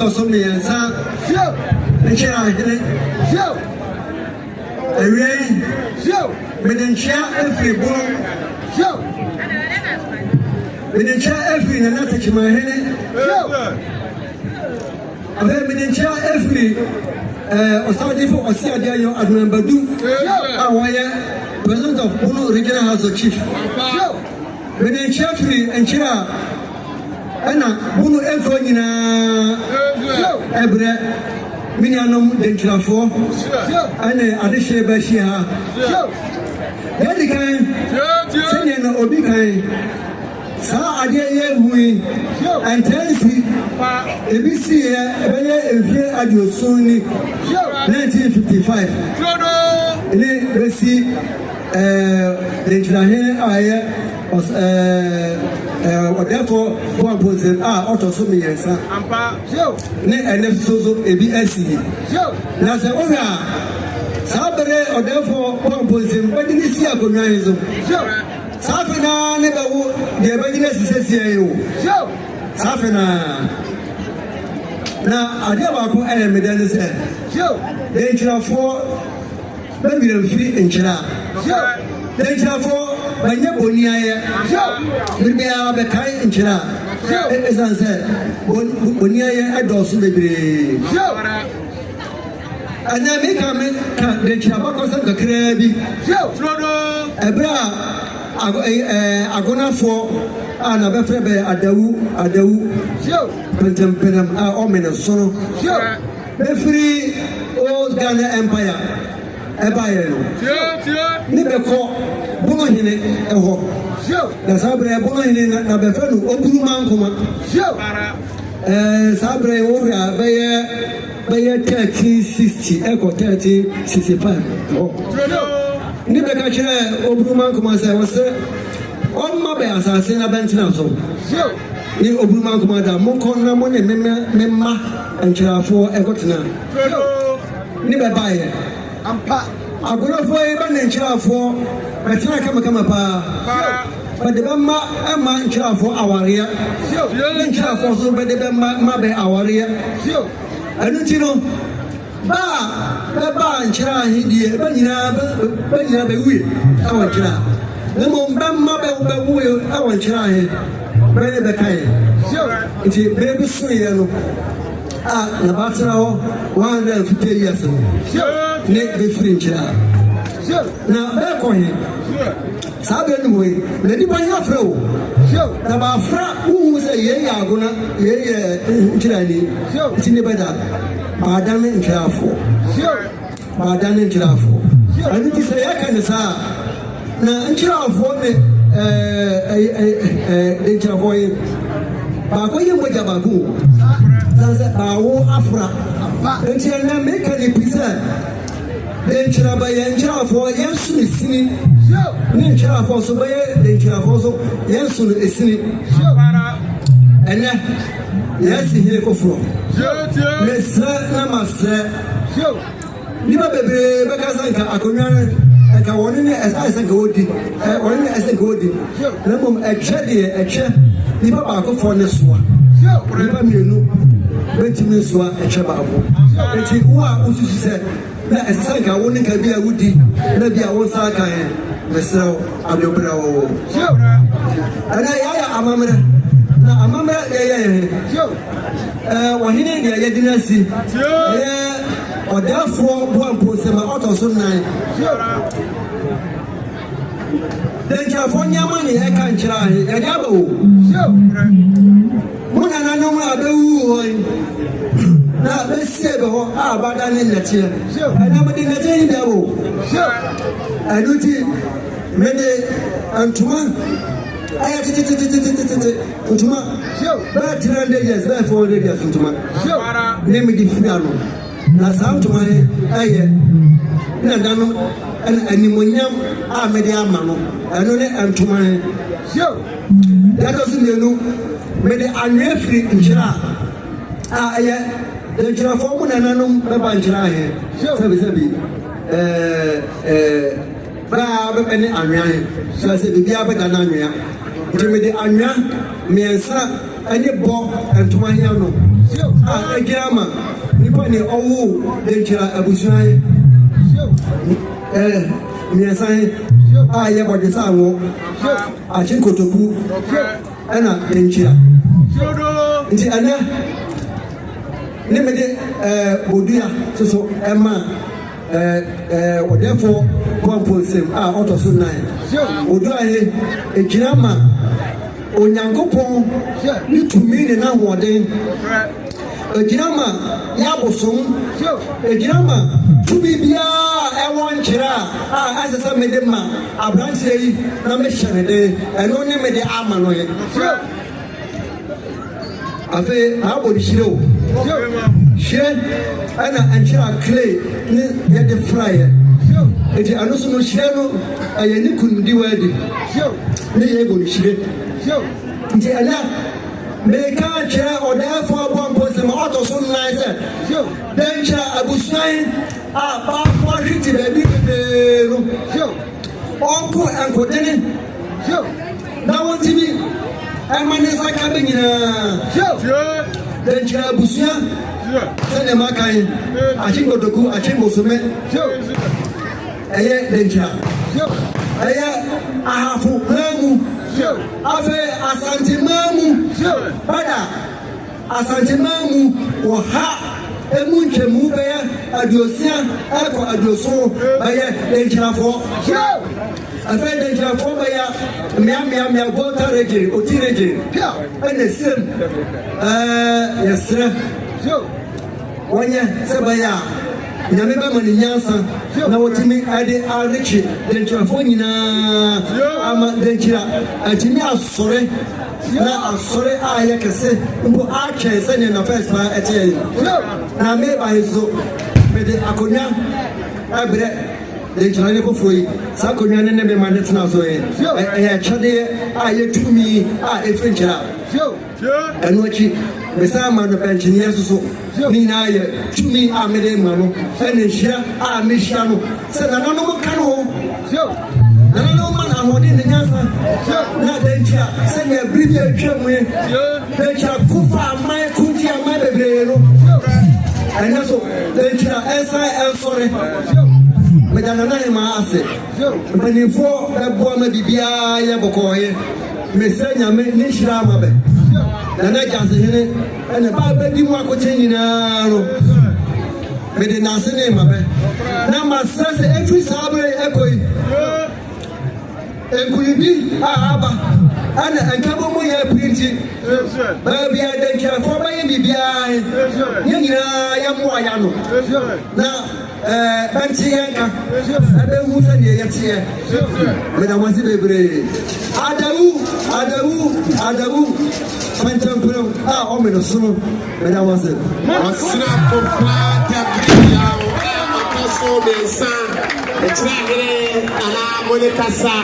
autosome and son. And share I did it. A rain. Within share every bull. Within share every and not touch my head. I've been share every Osadi for Osia Diayo at Membadu. Our president of Puno Regional House of Chief. Within share free and share. Anna Puno Elfonina Ebre Minianum Dentrafo and Adisha Bashia. Yadikan, Senior Obikai. Sa adia hui and Tennessee ABC every adio Sony 1955 let's see the China was therefore one person autosome yes and so ABS now say Sabre or therefore one person but this year go Safina never would the evangelist says here. Safina now I never go and medal said, Danger for maybe free in China. Danger for when you're Bonia, maybe I'll be kind in China. As I said, Bonia, I don't see the and I make a man the Chabacos and the Crabby. Ebra. Agona for an abefrebe adawu penam omena sono free old Ghana Empire ebayelo nibeko bono hine eho na sabre bono hine na befenu oburu mankoma sabre ora beye 1360 eko 1365 ni be ka kire oburuman kuma say was on ma be asase na bentina so ni oburuman kuma da mo kon na mo ne memma enchirafo egotena ni be baye ampa agorofo e ba ne enchirafo betina kama pa ba de ma enchirafo awarea enchirafo so be de ma be awarea anu tino ba nchira hidie ba nyina be wi awan nchira lemo mbamma be wi awan nchira he be ne be kai nti be so ye no na ba tsira ho 150 years ne be free nchira na be ko he sabe ni mo ne di ban ya fra o na ba fra wu se ye ya agona ye nchira ni nti ne be da Madame Inchafo. Madame Inchafo. And it is a yakanasa. Now, Inchafo, Inchafo, Bakoy Wajabaku. That's a Bao Afra. And she now make a pizza. Then Chirabay and Chafo, yes, is singing. Ninchafo, so by the Chafo, yes, is singing. And yes, here for from. Mr. Namaste. Niba bebe bakazanka akonya eka wonne as I think odi wonne as I go di lemom eche niba ba ko for nesoa niba mienu betimi soa eche ba abo eti wa ususu se na esanka wonne ka bia wudi na bia won sa kan mesra adobra wo ana ya amamre na amamre ya wahine dia ya dinasi or therefore one person auto so nine then California money I can't try a double one and I know I do now let's say about that in the chair and nobody in the double I do it many and tomorrow I had to tomorrow but 300 years 400 years tomorrow name me the piano na sound to my na dano and animonium media mano and only am to my that doesn't know me the unreferee in Chira the Chira form and anum Babanchira here sabi ba any anya so I said the Biaba Danania to me the anya me and any bob and to my yano Ejama nipa ne owu denchira abusuan miasan ye bodisa anwo achin kotoku ana denchira nti ana ne mede bodua so ema therefore composing otoso 9 bodua ye ejirama onyankopon ni tumi ne na hoden ejirama ya bosom ejirama tumi bia ewon kira asesa mede ma abranche yi na me hyene de eno ne mede ama no ye afi abo di shire o shire ana anchira clay ne ye de fry eti ano so no shire no ayani kunudi wadi ne ye go di shire nti ana meka kira odafo abompoze ma otoso 9 se dencha abusuan ba kwa hiti da bi no onko ankodene na wontimi amanesa ka benyina dencha abusuan se ne makai achingodoku achimosome eye dencha eye ahafu mamu afe asantimamu bada asantimamu oha emunchemu be adiosia eko adioso be denchirafo afe denchirafo be mia gota reje otireje ene sem yesre wanya sebaya nyame ba mani nyansa na wotimi ade arichi denchirafo nyina ama denchira atimi asore na asore aye kese mbo ache se ne na first pa ete na me ba hizo me de akonya abre denchira ne fofoyi sa akonya ne me ma ne tena so ye chade aye tumi efenchira enochi besa ma no penchini so ni na ye tumi amede ma no ene hira me hira no se na no mo ka no na no man ahodi ne nyansa na denchia se ne bribi atwamwe denchia kufa mai kunti amai bebre no ene so denchia sorry me dana na ma ase mpanifo ebo ma bibia ye bokoye me senya me ni hira ma be na janse hene ene ba bedi mu akoche nyina no me de nase ne ma be na ma stress every sabre ekoi enkuyidi aba ana ankabo mu ya printi ba bia de kira fo ba ye bibia nyina ya mu aya no na banti yanka abe hu se ne yetie me da wasi bebre adawu fantampro o me no suno me da wasi asna ko plata bria o e ma so de san e tra hele ala mo le kasa